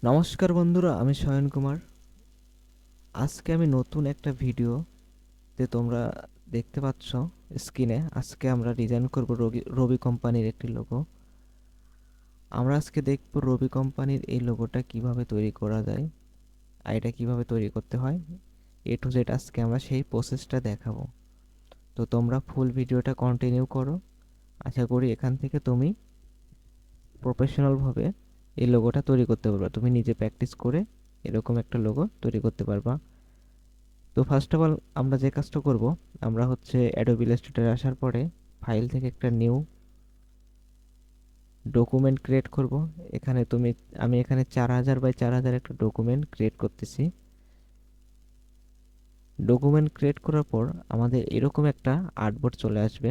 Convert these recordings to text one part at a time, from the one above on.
নমস্কার বন্ধুরা, আমি শয়ন কুমার। আজকে আমি নতুন একটা ভিডিওতে তোমরা দেখতে পাচ্ছ স্ক্রিনে। আজকে আমরা ডিজাইন করব রবি কোম্পানির একটি লোগো। আমরা আজকে দেখব রবি কোম্পানির এই লোগোটা কিভাবে তৈরি করা যায় আর এটা কিভাবে তৈরি করতে হয়। এ টু জেড আজকে আমরা সেই প্রসেসটা দেখাবো। তো তোমরা ফুল ভিডিওটা কন্টিনিউ করো। আশা করি এখান থেকে তুমি প্রফেশনালভাবে এই লোগোটা তৈরি করতে পারবা। তুমি নিজে প্র্যাকটিস করে এরকম একটা লোগো তৈরি করতে পারবা। তো ফার্স্ট অফ অল আমরা যে কাজটা করব, আমরা হচ্ছে অ্যাডোবি ইলাস্ট্রেটরে আসার পরে ফাইল থেকে একটা নিউ ডকুমেন্ট ক্রিয়েট করব। এখানে আমি এখানে 4000 বাই 4000 একটা ডকুমেন্ট ক্রিয়েট করতেছি। ডকুমেন্ট ক্রিয়েট করার পর আমাদের এরকম একটা আর্টবোর্ড চলে আসবে।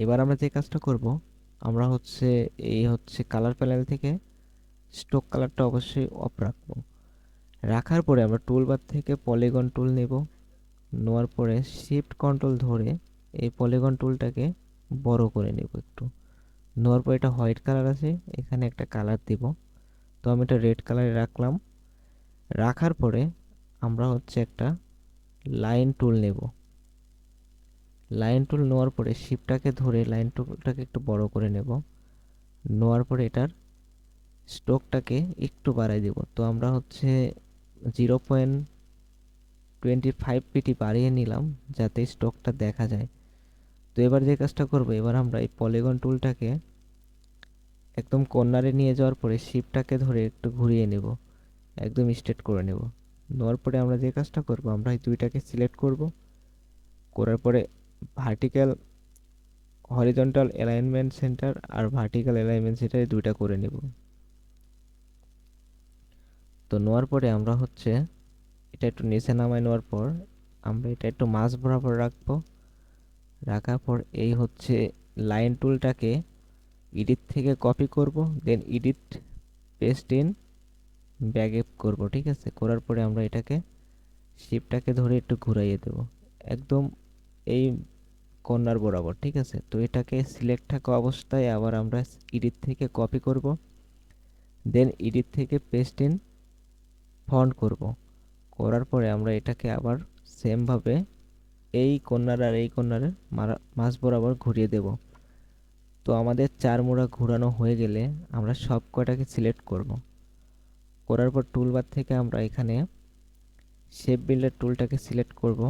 এবার আমরা যে কাজটা করব, আমরা হচ্ছে কালার প্যানেল থেকে স্ট্রোক কালারটা অবশ্যই অফ রাখবো। রাখার পরে আমরা টুলবার থেকে পলিগন টুল নেব। নেওয়ার পরে শিফট কন্ট্রোল ধরে এই পলিগন টুলটাকে বড় করে নেব একটু। নেওয়ার পর এটা হোয়াইট কালার আছে, এখানে একটা কালার দিব। তো আমি এটা রেড কালারে রাখলাম। রাখার পরে আমরা হচ্ছে একটা লাইন টুল নেব। লাইন টুল নেওয়ার পরে শিফটটাকে ধরে লাইন টুলটাকে একটু বড় করে নেব। নেওয়ার পরে এটার স্ট্রোকটাকে একটু বাড়াই দেব। তো আমরা হচ্ছে 0.25 পিটি বাড়িয়ে নিলাম যাতে স্ট্রোকটা দেখা যায়। তো এবার যে কাজটা করব, এবার আমরা এই পলিগন টুলটাকে একদম কর্নারে নিয়ে যাওয়ার পরে শিপটাকে ধরে একটু ঘুরিয়ে নেব, একদম স্ট্রেট করে নেব। নেওয়ার পরে আমরা যে কাজটা করব, আমরা এই দুইটাকে সিলেক্ট করব। করার পরে ভার্টিক্যাল হরিজন্টাল অ্যালাইনমেন্ট সেন্টার আর ভার্টিক্যাল অ্যালাইনমেন্ট সেন্টার এই দুইটা করে নেব। তো নেওয়ার পরে আমরা হচ্ছে এটা একটু নিচে নামায় নেওয়ার পর আমরা এটা একটু মাঝ বরাবর রাখবো। রাখার পর এই হচ্ছে লাইন টুলটাকে এডিট থেকে কপি করব, then edit paste in back এপ করব। ঠিক আছে, করার পরে আমরা এটাকে শিপটাকে ধরে একটু ঘুরাইয়ে দেব একদম এই কর্নার বরাবর। ঠিক আছে, তো এটাকে সিলেক্ট থাকা অবস্থায় আবার আমরা এডিট থেকে কপি করব, দেন এডিট থেকে পেস্ট ইন ফন্ট করব। করার পরে আমরা এটাকে আবার সেমভাবে এই কর্নার আর এই কর্নারের মাঝ বরাবর ঘুরিয়ে দেব। তো আমাদের 4 মোড়া ঘোরানো হয়ে গেলে আমরা সব কয়টাকে সিলেক্ট করব। করার পর টুলবার থেকে আমরা এখানে শেপ বিল্ডার টুলটাকে সিলেক্ট করব।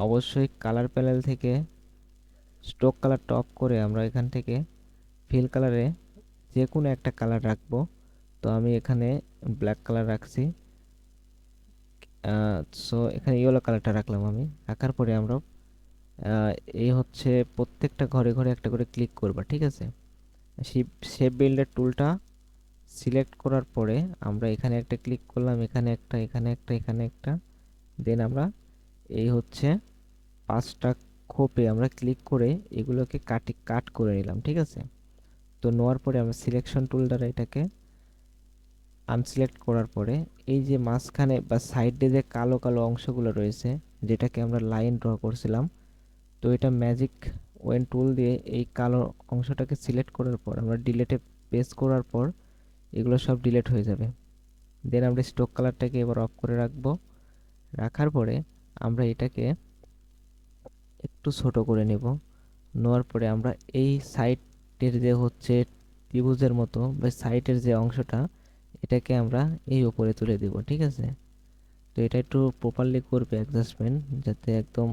অবশ্যই কালার প্যানেল থেকে স্ট্রোক কালারটা অফ করে আমরা এখান থেকে ফিল কালারে যে কোনো একটা কালার রাখবো। তো আমি এখানে ব্ল্যাক কালার রাখছি। সো এখানে ইয়েলো কালারটা রাখলাম আমি। রাখার পরে আমরা আহ, এই হচ্ছে প্রত্যেকটা ঘরে ঘরে একটা করে ক্লিক করবা। ঠিক আছে, শেপ বিল্ডার টুলটা সিলেক্ট করার পরে আমরা এখানে একটা ক্লিক করলাম, এখানে একটা, এখানে একটা, এখানে একটা। দেন আমরা এই হচ্ছে 5টা খোপে আমরা ক্লিক করে এগুলোকে কাট করে নিলাম। ঠিক আছে, তো নেওয়ার পরে আমরা সিলেকশন টুল দ্বারা এটাকে আনসিলেক্ট করার পরে এই যে মাঝখানে বা সাইডে যে কালো কালো অংশগুলো রয়েছে, যেটাকে আমরা লাইন ড্র করছিলাম, তো এটা ম্যাজিক ওয়েন টুল দিয়ে এই কালো অংশটাকে সিলেক্ট করার পর আমরা ডিলেটে প্রেস করার পর এগুলো সব ডিলেট হয়ে যাবে। দেন আমরা স্ট্রোক কালারটাকে এবার অফ করে রাখবো। রাখার পরে আমরা এটাকে একটু ছোট করে নেব। নেওয়ার পরে আমরা এই সাইডের যে হচ্ছে ত্রিভুজের মতো বা সাইডের যে অংশটা, এটাকে আমরা এই উপরে তুলে দেব। ঠিক আছে, তো এটা একটু প্রপারলি করবে অ্যাডজাস্টমেন্ট, যাতে একদম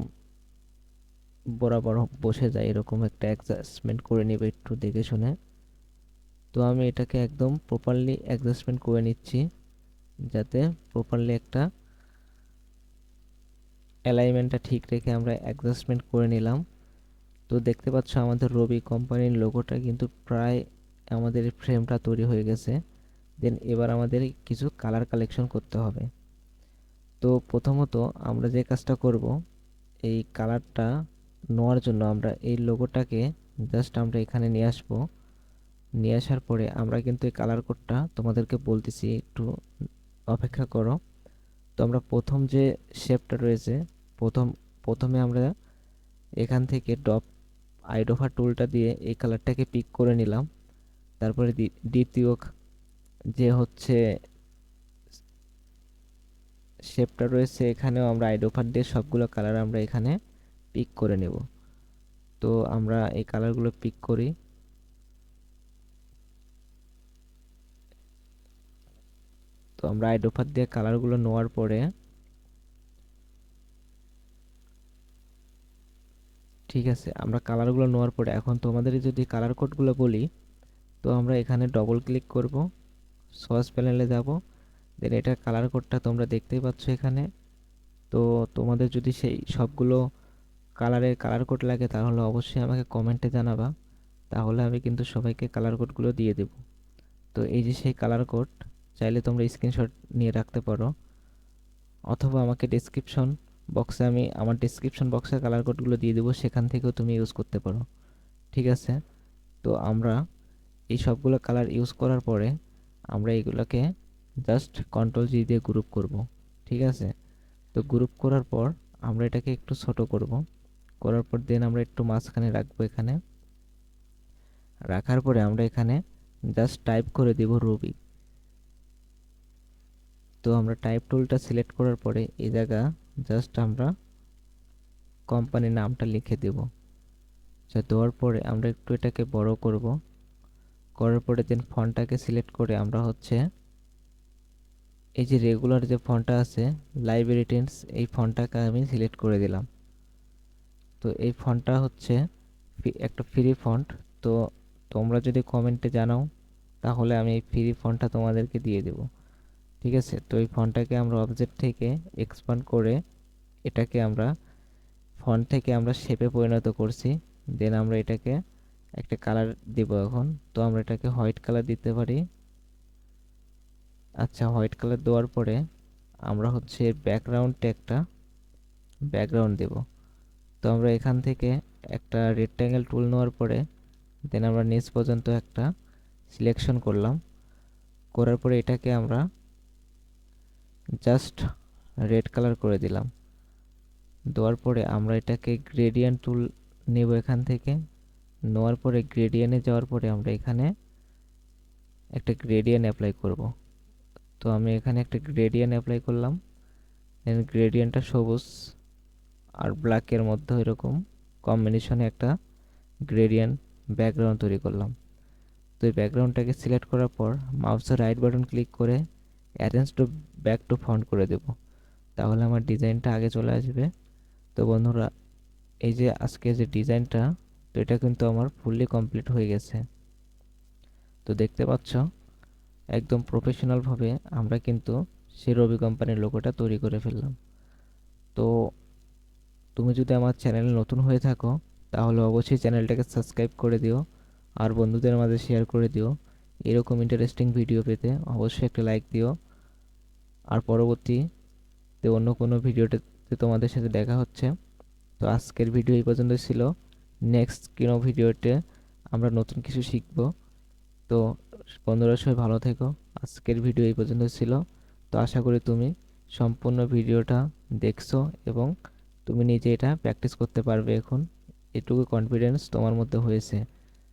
বরাবর বসে যায় এরকম একটা অ্যাডজাস্টমেন্ট করে নেবে একটু দেখে শুনে। তো আমি এটাকে একদম প্রপারলি অ্যাডজাস্টমেন্ট করে নিচ্ছি, যাতে প্রপারলি একটা অ্যালাইনমেন্টটা ঠিক রেখে আমরা অ্যাডজাস্টমেন্ট করে নিলাম। তো দেখতে পাচ্ছ আমাদের রবি কোম্পানির লোগোটা কিন্তু প্রায় আমাদের ফ্রেমটা তৈরি হয়ে গেছে। দেন এবার আমাদের কিছু কালার কালেকশন করতে হবে। তো প্রথমত আমরা যে কাজটা করব, এই কালারটা নেওয়ার জন্য আমরা এই লোগোটাকে জাস্ট আমরা এখানে নিয়ে আসবো। নিয়ে আসার পরে আমরা কিন্তু এই কালার কোডটা তোমাদেরকে বলতেছি, একটু অপেক্ষা করো। তো আমরা প্রথম যে শেপটা রয়েছে, প্রথম প্রথমে আমরা এখান থেকে আইডোফা টুলটা দিয়ে এই কালারটাকে পিক করে নিলাম। তারপরে দ্বিতীয় যে হচ্ছে শেপটা রয়েছে, এখানেও আমরা আইডোফার দিয়ে সবগুলো কালার আমরা এখানে পিক করে নেব। তো আমরা এই কালারগুলো পিক করি। তো আমরা আইডোফার দিয়ে কালারগুলো নেওয়ার পরে, ঠিক আছে, আমরা কালারগুলো নেওয়ার পরে এখন তোমাদের যদি কালার কোডগুলো বলি, তো আমরা এখানে ডবল ক্লিক করব, সোর্স প্যানেলে যাব, দেন এটার কালার কোডটা তোমরা দেখতেই পাচ্ছ এখানে। তো তোমাদের যদি সেই সবগুলো কালারের কালার কোড লাগে তাহলে অবশ্যই আমাকে কমেন্টে জানাবা, তাহলে আমি কিন্তু সবাইকে কালার কোডগুলো দিয়ে দেব। তো এই যে সেই কালার কোড, চাইলে তোমরা স্ক্রিনশট নিয়ে রাখতে পারো, অথবা আমাকে ডেসক্রিপশন বক্সে, আমি আমার ডেসক্রিপশন বক্সে কালার কোডগুলো দিয়ে দেবো, সেখান থেকেও তুমি ইউজ করতে পারো। ঠিক আছে, তো আমরা এই সবগুলো কালার ইউজ করার পরে আমরা এগুলোকে জাস্ট কন্ট্রোল-জি দিয়ে গ্রুপ করব। ঠিক আছে, তো গ্রুপ করার পর আমরা এটাকে একটু ছোট করব, করার পর দেন আমরা একটু মাঝখানে রাখবো। এখানে রাখার পরে আমরা এখানে জাস্ট টাইপ করে দেব রবি। তো আমরা টাইপ টুলটা সিলেক্ট করার পরে এই জায়গা জাস্ট আমরা কোম্পানির নামটা লিখে দেব। আচ্ছা, দেওয়ার পরে আমরা একটু এটাকে বড় করব, করার পরে দেন ফন্টটাকে সিলেক্ট করে আমরা হচ্ছে এই যে রেগুলার যে ফন্টটা আছে লাইব্রেরি টেন্স, এই ফন্টটাকে আমি সিলেক্ট করে দিলাম। তো এই ফন্টটা হচ্ছে একটা ফ্রি ফন্ট। তো তোমরা যদি কমেন্টে জানাও তাহলে আমি এই ফ্রি ফন্টটা তোমাদেরকে দিয়ে দেব। ঠিক আছে, তো এই ফন্টটাকে আমরা অবজেক্ট থেকে এক্সপান্ড করে এটাকে আমরা ফন্ট থেকে আমরা শেপে পরিণত করছি। দেন আমরা এটাকে একটা কালার দেব এখন। তো আমরা এটাকে হোয়াইট কালার দিতে পারি। আচ্ছা, হোয়াইট কালার দেওয়ার পরে আমরা হচ্ছে ব্যাকগ্রাউন্ডে একটা ব্যাকগ্রাউন্ড দেব। তো আমরা এখান থেকে একটা রেক্ট্যাঙ্গেল টুল নেওয়ার পরে দেন আমরা নিচ পর্যন্ত একটা সিলেকশন করলাম, করার পরে এটাকে আমরা জাস্ট রেড কালার করে দিলাম। দেওয়ার পরে আমরা এটাকে গ্রেডিয়েন্ট টুল নেব এখান থেকে, নেওয়ার পরে গ্রেডিয়েন্টে যাওয়ার পরে আমরা এখানে একটা গ্রেডিয়েন্ট অ্যাপ্লাই করব। তো আমি এখানে একটা গ্রেডিয়েন্ট অ্যাপ্লাই করলাম, দেন গ্রেডিয়েন্টটা সবুজ আর ব্ল্যাকের মধ্যে এরকম কম্বিনেশনে একটা গ্রেডিয়েন্ট ব্যাকগ্রাউন্ড তৈরি করলাম। তো এই ব্যাকগ্রাউন্ডটাকে সিলেক্ট করার পর মাউসের রাইট বাটন ক্লিক করে arrange to back to front করে দেব, তাহলে আমার ডিজাইনটা আগে চলে আসবে। তো বন্ধুরা, এই যে আজকে যে ডিজাইনটা, তো এটা কিন্তু আমার ফুললি কমপ্লিট হয়ে গেছে। তো দেখতে পাচ্ছ একদম প্রফেশনালভাবে আমরা কিন্তু সেই রবি কোম্পানির লোগোটা তৈরি করে ফেললাম। তো তুমি যদি আমার চ্যানেলে নতুন হয়ে থাকো তাহলে অবশ্যই চ্যানেলটাকে সাবস্ক্রাইব করে দিও, আর বন্ধুদের মাঝে শেয়ার করে দিও। এরকম ইন্টারেস্টিং ভিডিও পেতে অবশ্যই একটা লাইক দিও। আর পরবর্তীতে অন্য কোনো ভিডিওতে তোমাদের সাথে দেখা হচ্ছে। তো আজকের ভিডিও এই পর্যন্ত ছিল। নেক্সট কোনো ভিডিওতে আমরা নতুন কিছু শিখব। তো বন্ধুরা সবাই ভালো থেকো। আজকের ভিডিও এই পর্যন্ত ছিল। তো আশা করি তুমি সম্পূর্ণ ভিডিওটা দেখছো এবং তুমি নিজে এটা প্র্যাকটিস করতে পারবে এখন। এটুকু কনফিডেন্স তোমার মধ্যে হয়েছে।